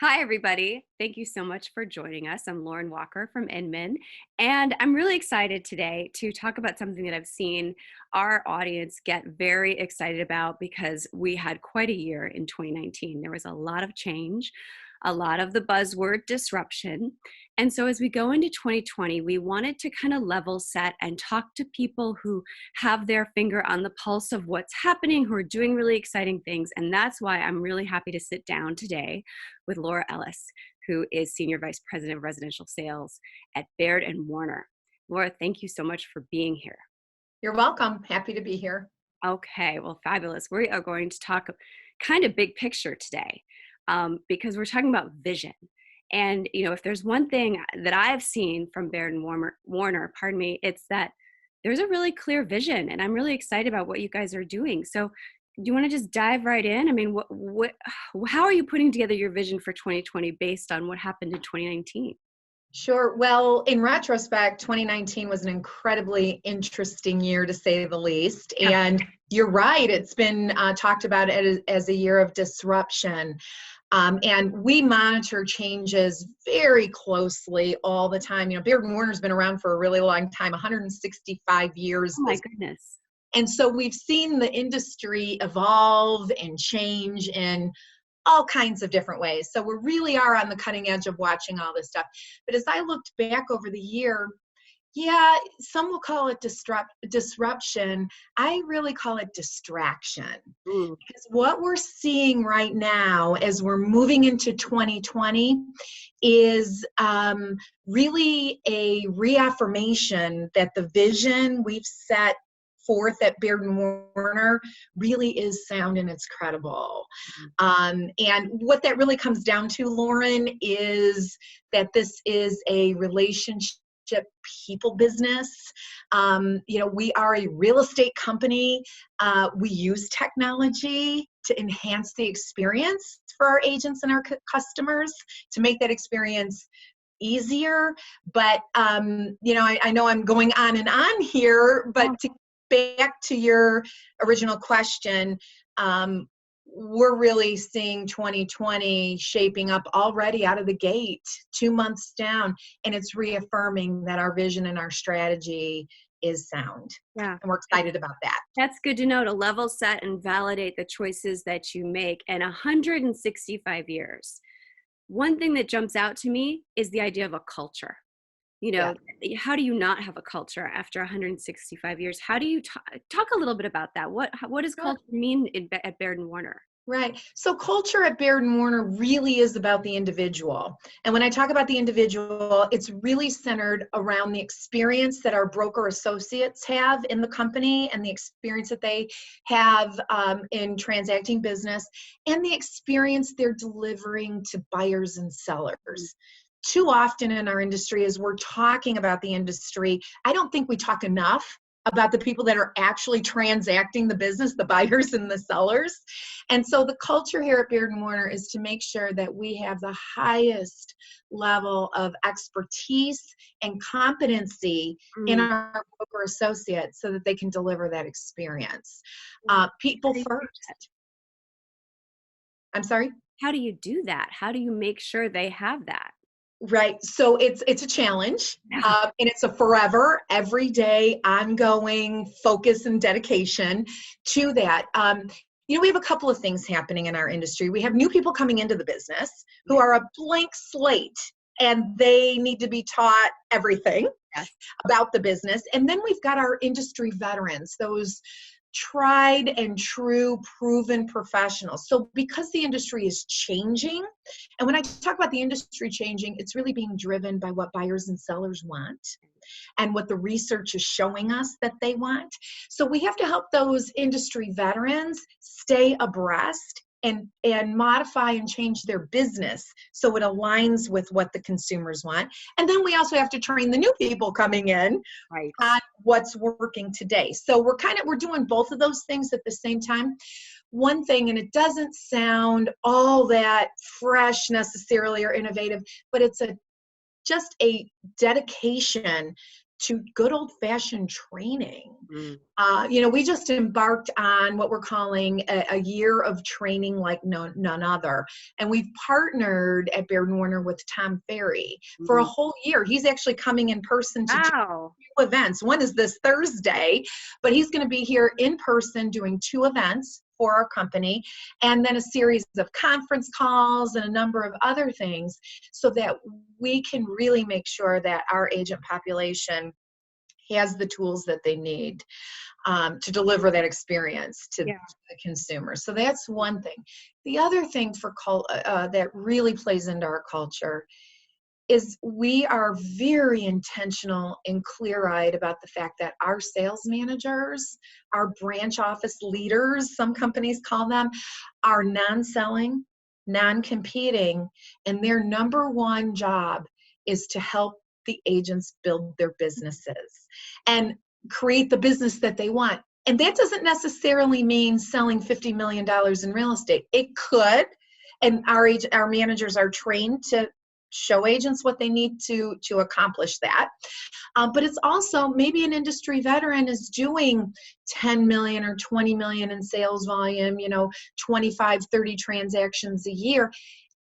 Hi, everybody. Thank you so much for joining us. I'm Lauren Walker from Inman, and I'm really excited today to talk about something that I've seen our audience get very excited about because we had quite a year in 2019. There was a lot of change, a lot of the buzzword disruption. And so as we go into 2020, we wanted to kind of level set and talk to people who have their finger on the pulse of what's happening, who are doing really exciting things. And that's why I'm really happy to sit down today with Laura Ellis, who is Senior Vice President of Residential Sales at Baird and Warner. Laura, thank you so much for being here. You're welcome. Happy to be here. Okay, well, fabulous. We are going to talk kind of big picture today because we're talking about vision. And, if there's one thing that I've seen from Baird and Warner, pardon me, it's that there's a really clear vision, and I'm really excited about what you guys are doing. So, do you want to just dive right in? I mean, how are you putting together your vision for 2020 based on what happened in 2019? Sure. Well, in retrospect, 2019 was an incredibly interesting year to say the least. Yeah. And you're right, it's been talked about as a year of disruption. And we monitor changes very closely all the time. Baird Warner's been around for a really long time, 165 years. Oh my goodness. And so we've seen the industry evolve and change in all kinds of different ways. So we really are on the cutting edge of watching all this stuff. But as I looked back over the year, yeah, some will call it disruption. I really call it distraction. Mm, Because what we're seeing right now as we're moving into 2020 is really a reaffirmation that the vision we've set forth at Baird and Warner really is sound and it's credible. And what that really comes down to, Lauren, is that this is a relationship people business. We are a real estate company. We use technology to enhance the experience for our agents and our customers, to make that experience easier. But I know I'm going on and on here, but to back to your original question, we're really seeing 2020 shaping up already out of the gate, 2 months down, and it's reaffirming that our vision and our strategy is sound. yeah. And we're excited about that. That's good to know, to level set and validate the choices that you make. And 165 years. One thing that jumps out to me is the idea of a culture. Yeah. How do you not have a culture after 165 years? How do you talk a little bit about that? What does Sure. culture mean at Baird and Warner? Right. So culture at Baird and Warner really is about the individual. And when I talk about the individual, it's really centered around the experience that our broker associates have in the company and the experience that they have in transacting business and the experience they're delivering to buyers and sellers. Too often in our industry, as we're talking about the industry, I don't think we talk enough about the people that are actually transacting the business, the buyers and the sellers. And so the culture here at Baird & Warner is to make sure that we have the highest level of expertise and competency in Mm. our broker associates so that they can deliver that experience. How People do you do that? first. I'm sorry? How do you do that? How do you make sure they have that? Right. So it's a challenge, Yeah. and it's a forever, everyday, ongoing focus and dedication to that. We have a couple of things happening in our industry. We have new people coming into the business who are a blank slate, and they need to be taught everything Yes. about the business. And then we've got our industry veterans, those tried and true proven professionals. So because the industry is changing, and when I talk about the industry changing, it's really being driven by what buyers and sellers want and what the research is showing us that they want. So we have to help those industry veterans stay abreast and modify and change their business so it aligns with what the consumers want. And then we also have to train the new people coming in Right. on what's working today. So we're doing both of those things at the same time. One thing, and it doesn't sound all that fresh necessarily or innovative, but it's just a dedication to good old-fashioned training. Mm. We just embarked on what we're calling a year of training like none other. And we've partnered at Baird Warner with Tom Ferry for a Mhm. whole year. He's actually coming in person to do Wow. 2 events. One is this Thursday, but he's going to be here in person doing 2 events for our company, and then a series of conference calls and a number of other things, so that we can really make sure that our agent population has the tools that they need to deliver that experience to Yeah. the consumer. So that's one thing. The other thing that really plays into our culture is we are very intentional and clear-eyed about the fact that our sales managers, our branch office leaders, some companies call them, are non-selling, non-competing, and their number one job is to help the agents build their businesses and create the business that they want. And that doesn't necessarily mean selling $50 million in real estate. It could, and our managers are trained to show agents what they need to accomplish that. But it's also maybe an industry veteran is doing 10 million or 20 million in sales volume, 25, 30 transactions a year,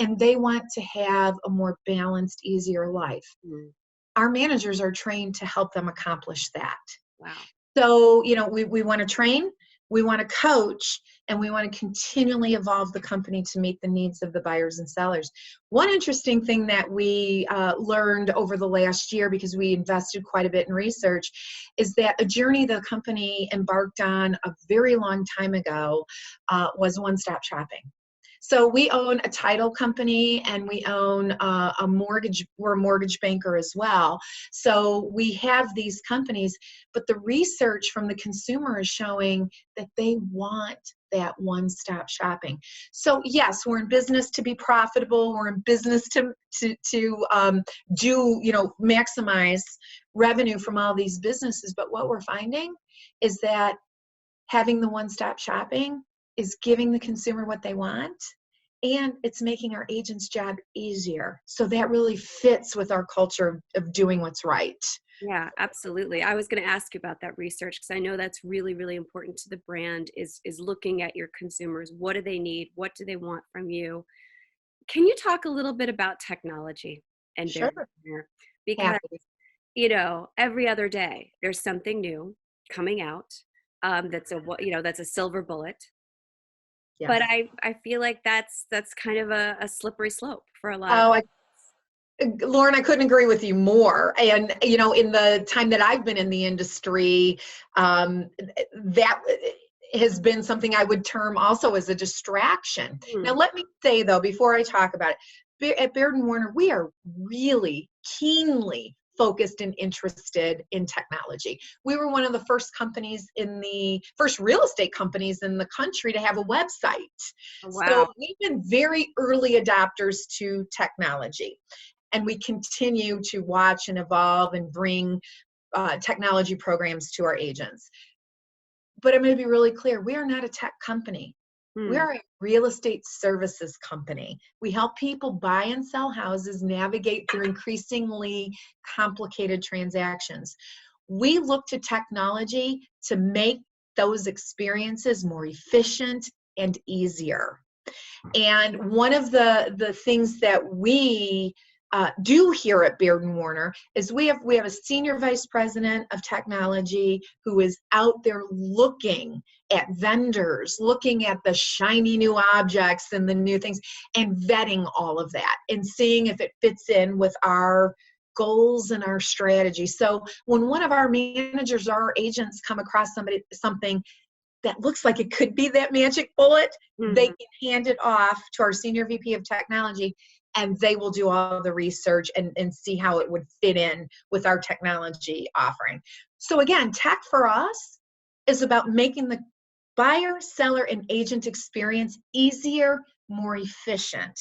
and they want to have a more balanced, easier life. Mm. Our managers are trained to help them accomplish that. Wow. So, we want to train, we want to coach, and we want to continually evolve the company to meet the needs of the buyers and sellers. One interesting thing that we learned over the last year, because we invested quite a bit in research, is that a journey the company embarked on a very long time ago was one-stop shopping. So we own a title company, and we own a mortgage. We're a mortgage banker as well. So we have these companies, but the research from the consumer is showing that they want that one-stop shopping. So yes, we're in business to be profitable. We're in business to maximize revenue from all these businesses. But what we're finding is that having the one-stop shopping is giving the consumer what they want, and it's making our agents' job easier. So that really fits with our culture of doing what's right. Yeah, absolutely. I was going to ask you about that research, because I know that's really, really important to the brand, is looking at your consumers. What do they need? What do they want from you? Can you talk a little bit about technology and Sure. Baird Warner? Because, Happy. every other day there's something new coming out, that's a silver bullet. But Yes. I feel like that's kind of a slippery slope for a lot of. Oh, Lauren, I couldn't agree with you more. And, in the time that I've been in the industry, that has been something I would term also as a distraction. Now, Hmm. let me say, though, before I talk about it, at Baird Warner, we are really keenly focused and interested in technology. We were one of the first real estate companies in the country to have a website. Oh, So wow. we've been very early adopters to technology, and we continue to watch and evolve and bring technology programs to our agents. But I'm going to be really clear, we are not a tech company. We Hmm. are a real estate services company. We help people buy and sell houses, navigate through increasingly complicated transactions. We look to technology to make those experiences more efficient and easier. And one of the things that we do here at Baird and Warner is we have a senior vice president of technology who is out there looking at vendors, looking at the shiny new objects and the new things, and vetting all of that and seeing if it fits in with our goals and our strategy. So when one of our managers or our agents come across something that looks like it could be that magic bullet, they Mhm. can hand it off to our senior VP of technology, and they will do all the research and see how it would fit in with our technology offering. So again, tech for us is about making the buyer, seller, and agent experience easier, more efficient.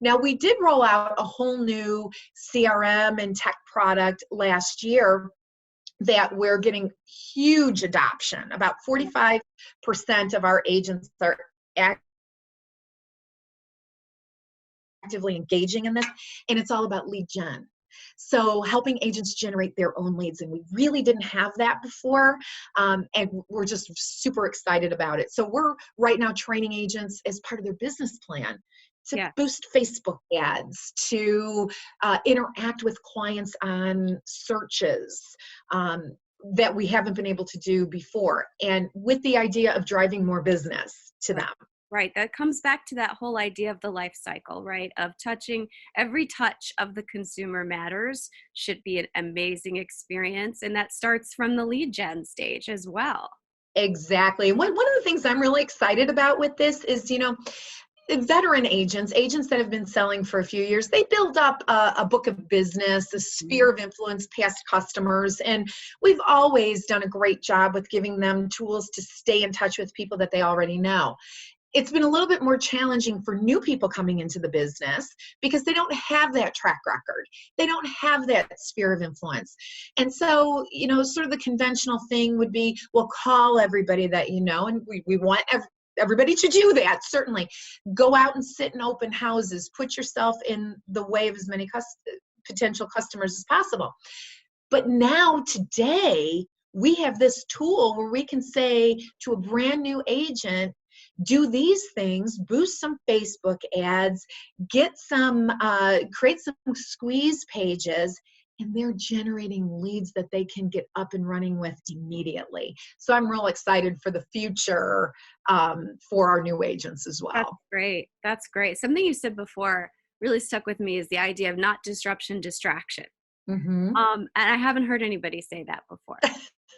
Now, we did roll out a whole new CRM and tech product last year that we're getting huge adoption. About 45% of our agents are actively engaging in this, and it's all about lead gen. So helping agents generate their own leads. And we really didn't have that before. And we're just super excited about it. So we're right now training agents as part of their business plan to Yeah. boost Facebook ads, to interact with clients on searches that we haven't been able to do before. And with the idea of driving more business to Right. them. Right. That comes back to that whole idea of the life cycle, right? Of touching every touch of the consumer matters, should be an amazing experience. And that starts from the lead gen stage as well. Exactly. One of the things I'm really excited about with this is, veteran agents that have been selling for a few years, they build up a book of business, a sphere Mhm. of influence, past customers. And we've always done a great job with giving them tools to stay in touch with people that they already know. It's been a little bit more challenging for new people coming into the business because they don't have that track record. They don't have that sphere of influence. And so, sort of the conventional thing would be, well, call everybody that you know, and we want everybody to do that, certainly. Go out and sit in open houses, put yourself in the way of as many potential customers as possible. But now, today, we have this tool where we can say to a brand new agent, do these things, boost some Facebook ads, create some squeeze pages, and they're generating leads that they can get up and running with immediately. So I'm real excited for the future for our new agents as That's well. great. That's great. Something you said before really stuck with me is the idea of not disruption, distraction. Hmm. And I haven't heard anybody say that before.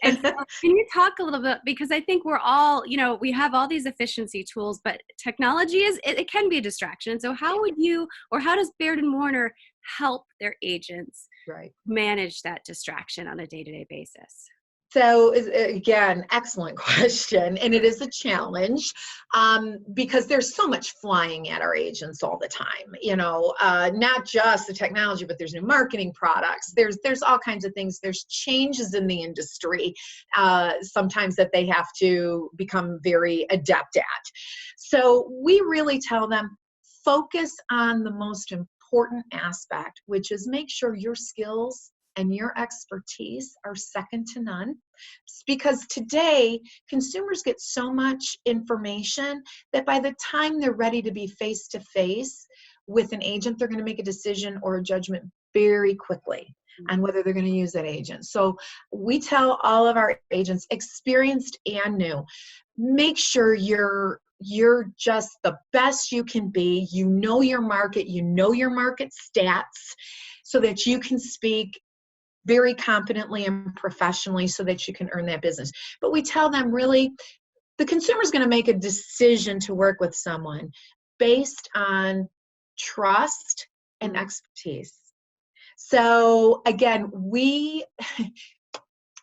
And so can you talk a little bit, because I think we're all, we have all these efficiency tools, but technology it can be a distraction. So how would you, or how does Baird and Warner help their agents Right. manage that distraction on a day-to-day basis? So again, excellent question. And it is a challenge because there's so much flying at our agents all the time, not just the technology, but there's new marketing products. There's all kinds of things. There's changes in the industry sometimes that they have to become very adept at. So we really tell them, focus on the most important aspect, which is make sure your skills and your expertise are second to none. Because today, consumers get so much information that by the time they're ready to be face to face with an agent, they're going to make a decision or a judgment very quickly on whether they're going to use that agent. So we tell all of our agents, experienced and new, make sure you're just the best you can be. You know your market, you know your market stats, so that you can speak very competently and professionally so that you can earn that business. But we tell them, really, the consumer is going to make a decision to work with someone based on trust and Mm. expertise. So again,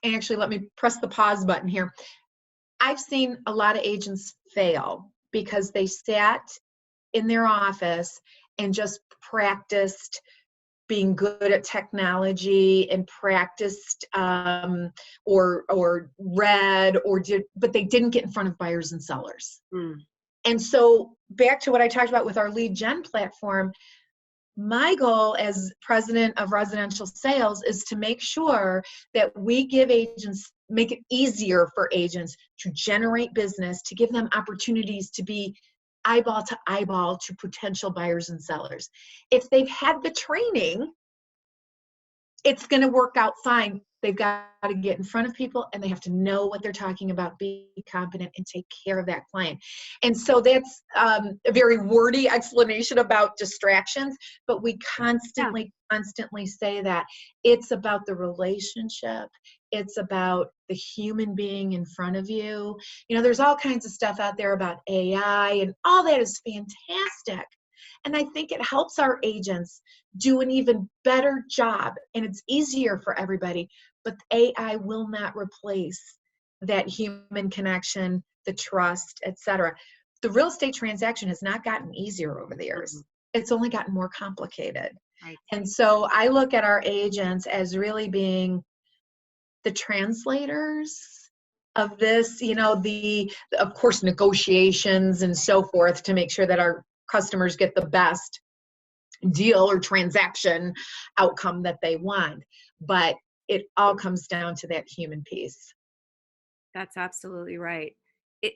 actually, let me press the pause button here. I've seen a lot of agents fail because they sat in their office and just practiced being good at technology and practiced or read or did, but they didn't get in front of buyers and sellers. Mm. And so back to what I talked about with our lead gen platform, my goal as president of residential sales is to make sure that we give agents, make it easier for agents to generate business, to give them opportunities to be eyeball to eyeball to potential buyers and sellers. If they've had the training, it's going to work out fine. They've got to get in front of people and they have to know what they're talking about, be competent, and take care of that client. And so that's a very wordy explanation about distractions, but we Yeah. constantly say that it's about the relationship. It's about the human being in front of you. There's all kinds of stuff out there about AI, and all that is fantastic. And I think it helps our agents do an even better job, and it's easier for everybody. But AI will not replace that human connection, the trust, etc. The real estate transaction has not gotten easier over the years. Mhm. It's only gotten more complicated. Right. And so I look at our agents as really being the translators of this, the of course negotiations and so forth to make sure that our customers get the best deal or transaction outcome that they want. But it all comes down to that human piece. That's absolutely right.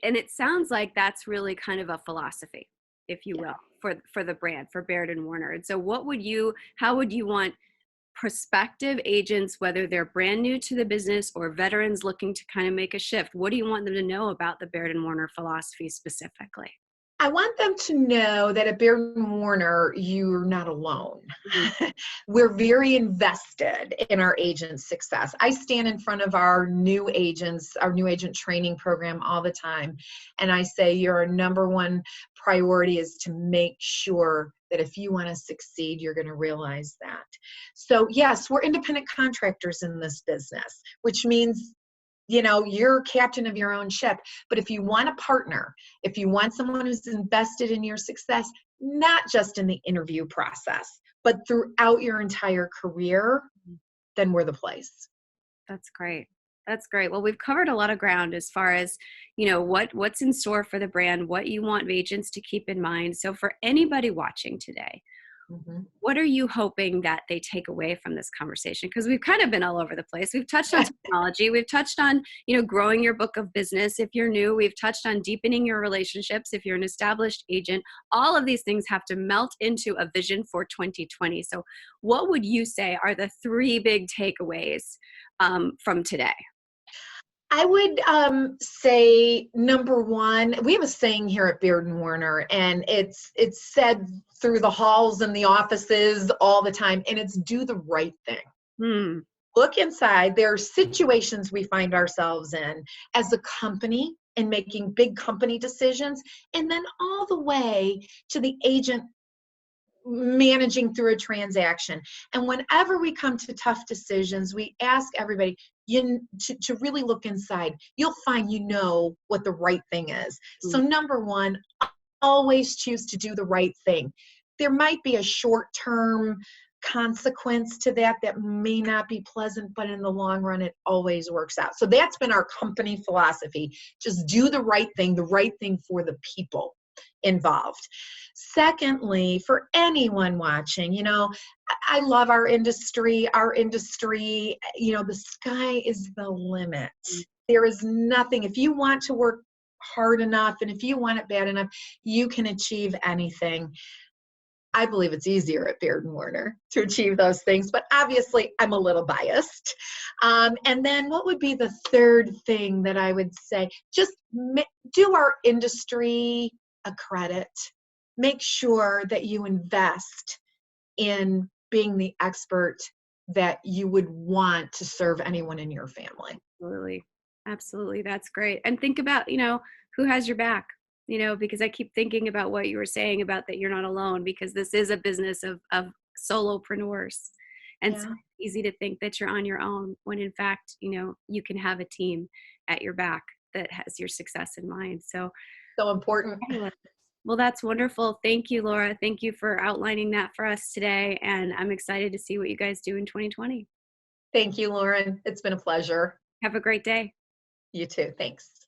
And it sounds like that's really kind of a philosophy, if you Yeah. will, for the brand, for Baird and Warner. And so how would you want prospective agents, whether they're brand new to the business or veterans looking to kind of make a shift, what do you want them to know about the Baird and Warner philosophy specifically? I want them to know that at Baird Warner, you're not alone. Mhm. We're very invested in our agents' success. I stand in front of our new agents, our new agent training program all the time, and I say your number one priority is to make sure that if you want to succeed, you're going to realize that. So yes, we're independent contractors in this business, which means you're captain of your own ship. But if you want a partner, if you want someone who's invested in your success, not just in the interview process, but throughout your entire career, then we're the place. That's great. That's great. Well, we've covered a lot of ground as far as, what's in store for the brand, what you want agents to keep in mind. So for anybody watching today, Mhm. what are you hoping that they take away from this conversation? Because we've kind of been all over the place. We've touched on technology. We've touched on, growing your book of business if you're new. We've touched on deepening your relationships if you're an established agent. All of these things have to melt into a vision for 2020. So what would you say are the three big takeaways from today? I would say number one, we have a saying here at Beard and Warner, and it's said through the halls and the offices all the time, and it's do the right thing. Hmm. Look inside. There are situations we find ourselves in as a company and making big company decisions, and then all the way to the agent managing through a transaction. And whenever we come to tough decisions, we ask everybody to really look inside. You'll find what the right thing is. So, number one, always choose to do the right thing. There might be a short term consequence to that may not be pleasant, but in the long run, it always works out. So, that's been our company philosophy. Just do the right thing for the people involved. Secondly, for anyone watching, I love our industry. Our industry, the sky is the limit. There is nothing, if you want to work hard enough and if you want it bad enough, you can achieve anything. I believe it's easier at Baird and Warner to achieve those things, but obviously I'm a little biased. And then what would be the third thing that I would say? Just do our industry a credit. Make sure that you invest in being the expert that you would want to serve anyone in your family. Absolutely. Absolutely. That's great. And think about, who has your back, because I keep thinking about what you were saying about that you're not alone, because this is a business of solopreneurs. And so Yeah, it's easy to think that you're on your own when in fact, you can have a team at your back that has your success in mind. So so important. anyway, well, that's wonderful. Thank you, Laura. Thank you for outlining that for us today. And I'm excited to see what you guys do in 2020. Thank you, Lauren. It's been a pleasure. Have a great day. You too. Thanks.